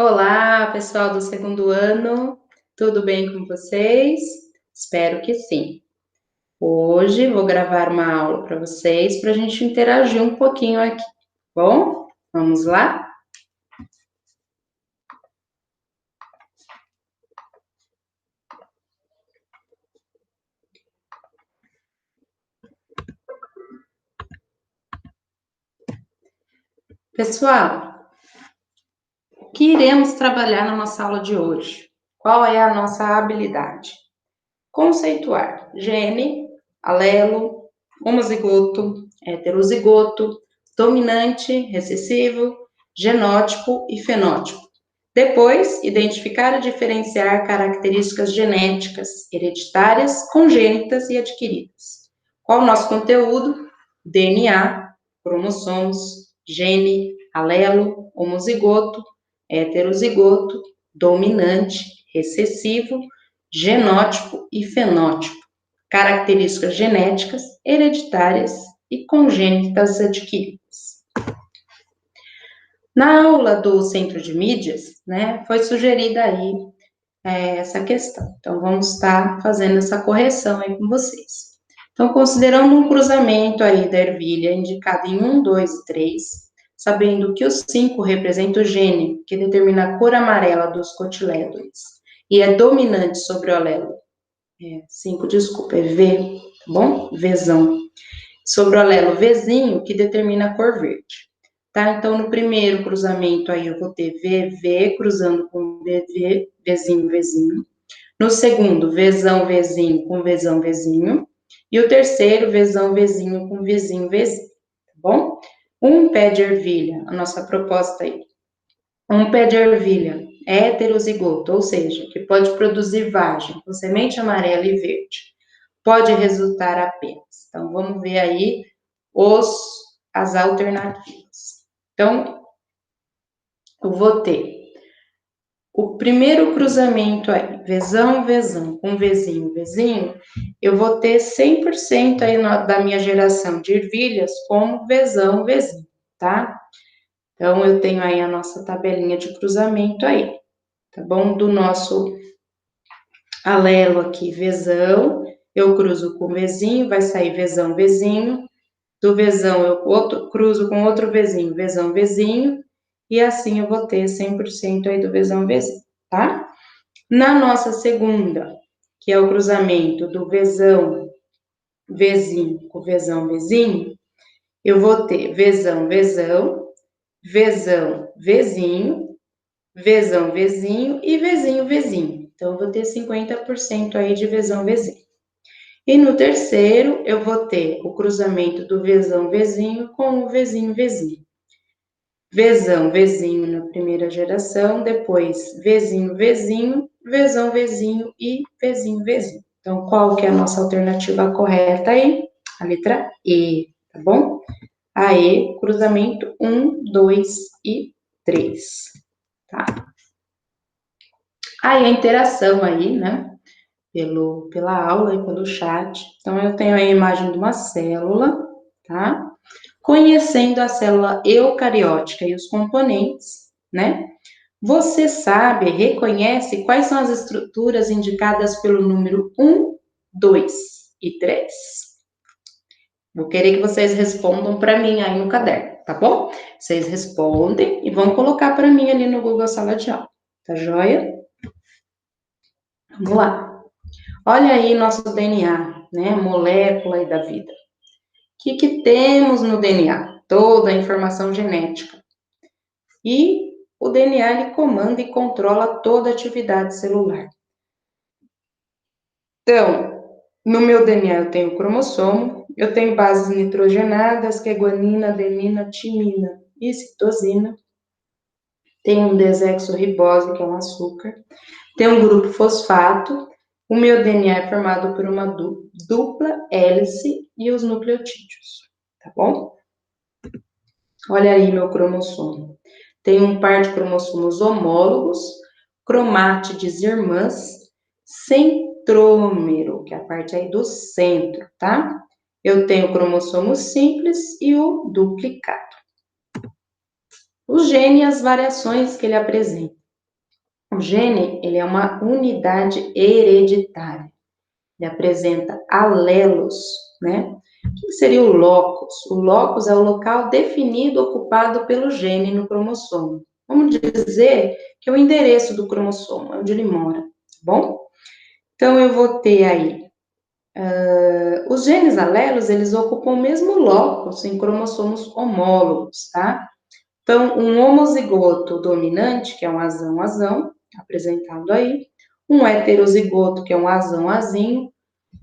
Olá, pessoal do segundo ano, tudo bem com vocês? Espero que sim. Hoje vou gravar uma aula para vocês para a gente interagir um pouquinho aqui, bom? Vamos lá? Pessoal, o que iremos trabalhar na nossa aula de hoje? Qual é a nossa habilidade? Conceituar gene, alelo, homozigoto, heterozigoto, dominante, recessivo, genótipo e fenótipo. Depois, identificar e diferenciar características genéticas, hereditárias, congênitas e adquiridas. Qual o nosso conteúdo? DNA, cromossomos, gene, alelo, homozigoto, heterozigoto, dominante, recessivo, genótipo e fenótipo, características genéticas, hereditárias e congênitas adquiridas. Na aula do Centro de Mídias, né, foi sugerida aí essa questão. Então, vamos estar fazendo essa correção aí com vocês. Então, considerando um cruzamento aí da ervilha indicado em 1, 2 e 3, sabendo que o 5 representa o gene que determina a cor amarela dos cotilédones e é dominante sobre o alelo. 5, desculpa, é V, tá bom? Vzão. Sobre o alelo Vzinho, que determina a cor verde. Tá? Então, no primeiro cruzamento aí eu vou ter VV cruzando com VV, Vzinho, Vzinho. No segundo, Vzão, Vzinho com Vzão, Vzinho. E o terceiro, Vzão, Vzinho com Vzinho, Vzinho. Tá bom? Um pé de ervilha, a nossa proposta aí. Um pé de ervilha heterozigoto, ou seja, que pode produzir vagem com semente amarela e verde. Pode resultar apenas. Então, vamos ver aí as alternativas. Então, eu vou ter o primeiro cruzamento aí, Vzão, Vzão, com Vzinho, Vzinho, eu vou ter 100% aí da minha geração de ervilhas como Vzão, Vzinho, tá? Então, eu tenho aí a nossa tabelinha de cruzamento aí, tá bom? Do nosso alelo aqui, Vzão, eu cruzo com Vzinho, vai sair Vzão, Vzinho. Do Vzão eu cruzo com outro Vzinho, Vzão, Vzinho, e assim eu vou ter 100% aí do Vzão, Vzinho, tá? Na nossa segunda, que é o cruzamento do Vzão, Vzinho com Vzão, Vzinho, eu vou ter Vzão, Vzão, Vzão, Vzinho, Vzão, Vzinho e Vzinho, Vzinho. Então, eu vou ter 50% aí de Vzão, Vzinho. E no terceiro, eu vou ter o cruzamento do Vzão, Vzinho com o Vzinho, Vzinho. Vzão, Vzinho na primeira geração, depois Vzinho, Vzinho, Vzão, Vzinho e Vzinho, Vzinho. Então, qual que é a nossa alternativa correta aí? A letra E, tá bom? A E, cruzamento 1, 2 e 3, tá? Aí a interação aí, né? Pela aula e pelo chat. Então, eu tenho a imagem de uma célula, tá? Conhecendo a célula eucariótica e os componentes, né? Você sabe, reconhece quais são as estruturas indicadas pelo número 1, 2 e 3? Vou querer que vocês respondam para mim aí no caderno, tá bom? Vocês respondem e vão colocar para mim ali no Google Sala de Aula, tá joia? Vamos lá. Olha aí nosso DNA, né? Molécula aí da vida. O que temos no DNA? Toda a informação genética. E o DNA, ele comanda e controla toda a atividade celular. Então, no meu DNA eu tenho cromossomo, eu tenho bases nitrogenadas, que é guanina, adenina, timina e citosina. Tem um desexorribose, que é um açúcar. Tem um grupo fosfato. O meu DNA é formado por uma dupla hélice e os nucleotídeos, tá bom? Olha aí meu cromossomo. Tem um par de cromossomos homólogos, cromátides irmãs, centrômero, que é a parte aí do centro, tá? Eu tenho o cromossomo simples e o duplicado. O gene e as variações que ele apresenta. O gene, ele é uma unidade hereditária. Ele apresenta alelos, né? O que seria o locus? O locus é o local definido ocupado pelo gene no cromossomo. Vamos dizer que é o endereço do cromossomo, onde ele mora, tá bom? Então, eu vou ter aí, os genes alelos, eles ocupam o mesmo locus em cromossomos homólogos, tá? Então, um homozigoto dominante, que é um azão-azão, apresentado aí, um heterozigoto, que é um azão-azinho,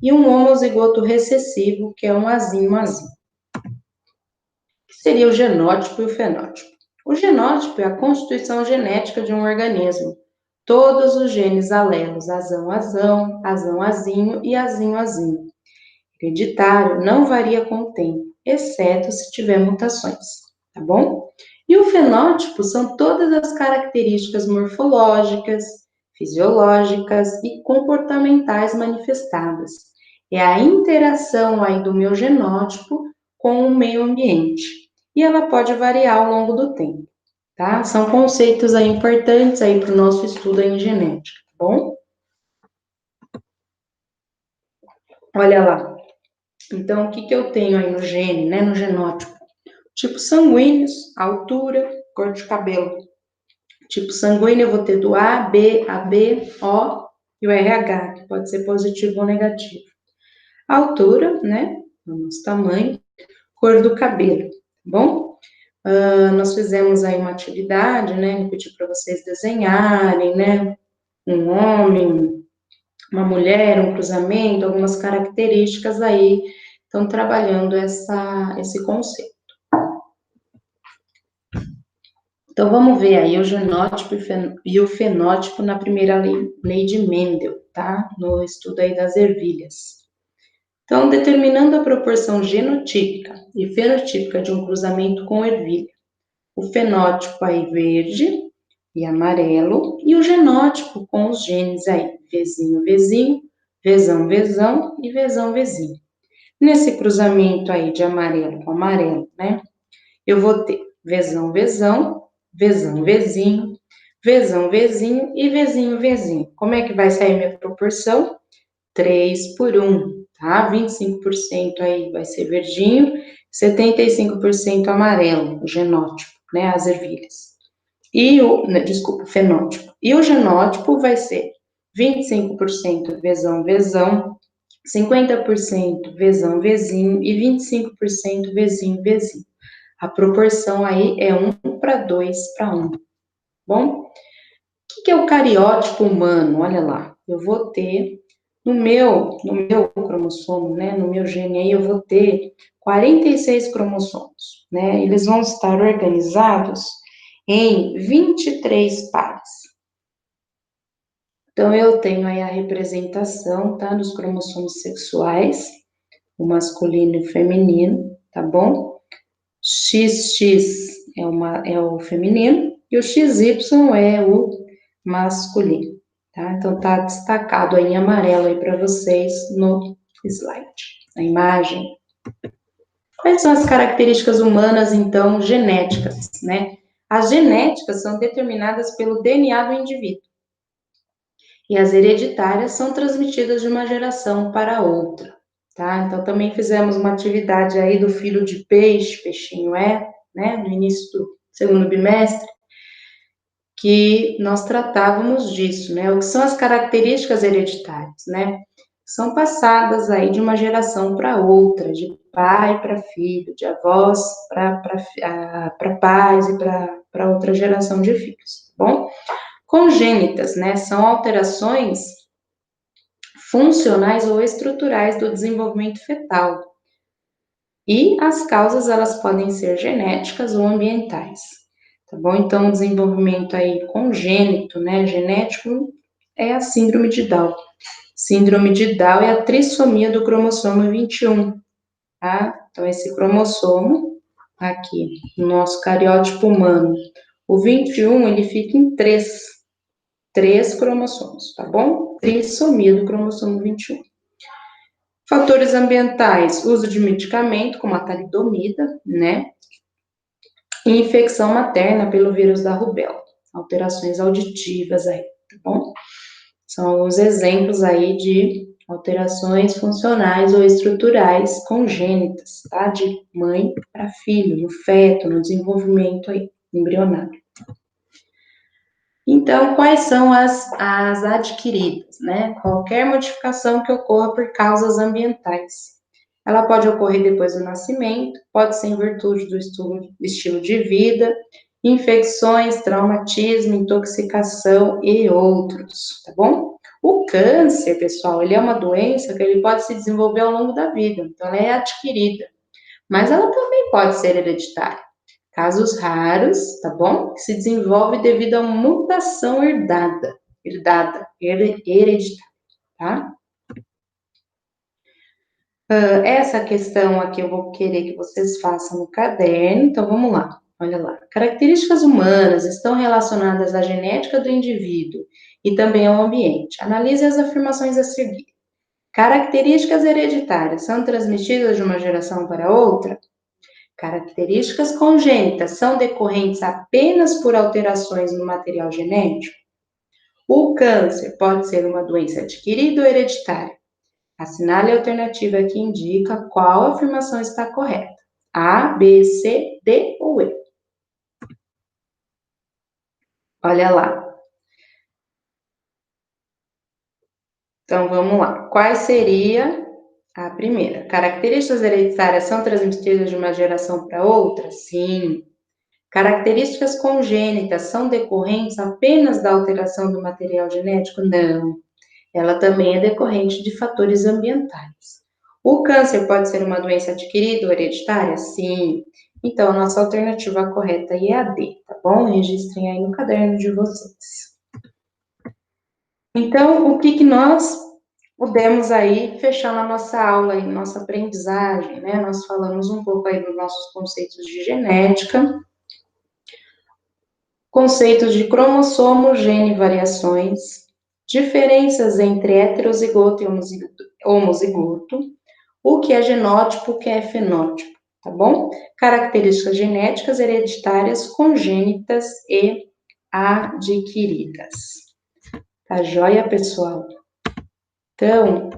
e um homozigoto recessivo, que é um azinho-azinho. O que seria o genótipo e o fenótipo? O genótipo é a constituição genética de um organismo. Todos os genes alelos, azão-azão, azão-azinho e azinho-azinho. Hereditário não varia com o tempo, exceto se tiver mutações, tá bom? E o fenótipo são todas as características morfológicas, fisiológicas e comportamentais manifestadas. É a interação aí do meu genótipo com o meio ambiente. E ela pode variar ao longo do tempo, tá? São conceitos aí importantes aí para o nosso estudo em genética, tá bom? Olha lá. Então, o que eu tenho aí no gene, né, no genótipo? Tipos sanguíneos, altura, cor de cabelo. Tipo sanguíneo, eu vou ter do A, B, AB, O e o RH, que pode ser positivo ou negativo. Altura, né, o nosso tamanho, cor do cabelo, tá bom? Nós fizemos aí uma atividade, né, eu pedi para vocês desenharem, né, um homem, uma mulher, um cruzamento, algumas características aí, estão trabalhando esse conceito. Então, vamos ver aí o genótipo e o fenótipo na primeira lei de Mendel, tá? No estudo aí das ervilhas. Então, determinando a proporção genotípica e fenotípica de um cruzamento com ervilha. O fenótipo aí verde e amarelo, e o genótipo com os genes aí, Vzinho, Vzinho, Vzão, Vzão e Vzão, Vzinho. Nesse cruzamento aí de amarelo com amarelo, né? Eu vou ter Vzão, Vzão, Vzão, Vzinho, Vzão, Vzinho e Vzinho, Vzinho. Como é que vai sair minha proporção? 3 por 1, tá? 25% aí vai ser verdinho, 75% amarelo, o genótipo, né? As ervilhas. E o fenótipo. E o genótipo vai ser 25% Vzão, Vzão, 50% Vzão, Vzinho e 25% Vzinho, Vzinho. A proporção aí é 1 para 2 para 1. Bom, o que é o cariótipo humano? Olha lá, eu vou ter no meu cromossomo, né, no meu gene aí, eu vou ter 46 cromossomos, né? Eles vão estar organizados em 23 pares. Então, eu tenho aí a representação, tá, dos cromossomos sexuais, o masculino e o feminino, tá bom? XX é o feminino e o XY é o masculino, tá? Então, tá destacado aí em amarelo aí para vocês no slide, na imagem. Quais são as características humanas, então, genéticas, né? As genéticas são determinadas pelo DNA do indivíduo e as hereditárias são transmitidas de uma geração para outra, tá? Então, também fizemos uma atividade aí do filho de peixe, peixinho é, né, no início do segundo bimestre, que nós tratávamos disso, né? O que são as características hereditárias, né? São passadas aí de uma geração para outra, de pai para filho, de avós para pais e para outra geração de filhos, tá bom? Congênitas, né? São alterações funcionais ou estruturais do desenvolvimento fetal. E as causas, elas podem ser genéticas ou ambientais, tá bom? Então, o desenvolvimento aí congênito, né, genético, é a síndrome de Down. Síndrome de Down é a trissomia do cromossomo 21, tá? Então, esse cromossomo, aqui, no nosso cariótipo humano, o 21, ele fica em três cromossomos, tá bom? Trissomia do cromossomo 21. Fatores ambientais, uso de medicamento, como a talidomida, né? E infecção materna pelo vírus da rubéola, alterações auditivas aí. tá bom? São alguns exemplos aí de alterações funcionais ou estruturais congênitas, tá? De mãe para filho, no feto, no desenvolvimento aí, embrionário. Então, quais são as adquiridas, né? Qualquer modificação que ocorra por causas ambientais. Ela pode ocorrer depois do nascimento, pode ser em virtude do estilo de vida, infecções, traumatismo, intoxicação e outros, tá bom? O câncer, pessoal, ele é uma doença que ele pode se desenvolver ao longo da vida, então ela é adquirida, mas ela também pode ser hereditária. Casos raros, tá bom? Que se desenvolve devido a uma mutação hereditária, tá? Essa questão aqui eu vou querer que vocês façam no caderno, então vamos lá. Olha lá. Características humanas estão relacionadas à genética do indivíduo e também ao ambiente. Analise as afirmações a seguir. Características hereditárias são transmitidas de uma geração para outra? Características congênitas são decorrentes apenas por alterações no material genético? O câncer pode ser uma doença adquirida ou hereditária? Assinale a alternativa que indica qual afirmação está correta. A, B, C, D ou E. Olha lá. Então, vamos lá. Qual seria a primeira? Características hereditárias são transmitidas de uma geração para outra? Sim. Características congênitas são decorrentes apenas da alteração do material genético? Não. Ela também é decorrente de fatores ambientais. O câncer pode ser uma doença adquirida ou hereditária? Sim. Então, a nossa alternativa correta aí é a D, tá bom? Registrem aí no caderno de vocês. Então, o que nós podemos aí fechar na nossa aula, aí, nossa aprendizagem, né? Nós falamos um pouco aí dos nossos conceitos de genética, conceitos de cromossomo, gene e variações, diferenças entre heterozigoto e homozigoto, o que é genótipo, o que é fenótipo, tá bom? Características genéticas hereditárias, congênitas e adquiridas. Tá joia, pessoal? Então,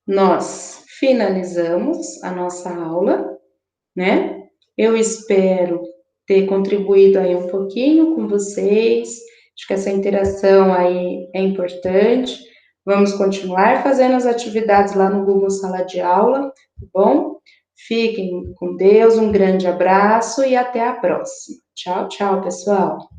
nós finalizamos a nossa aula, né? Eu espero ter contribuído aí um pouquinho com vocês. Acho que essa interação aí é importante. Vamos continuar fazendo as atividades lá no Google Sala de Aula, tá bom? Fiquem com Deus, um grande abraço e até a próxima. Tchau, tchau, pessoal.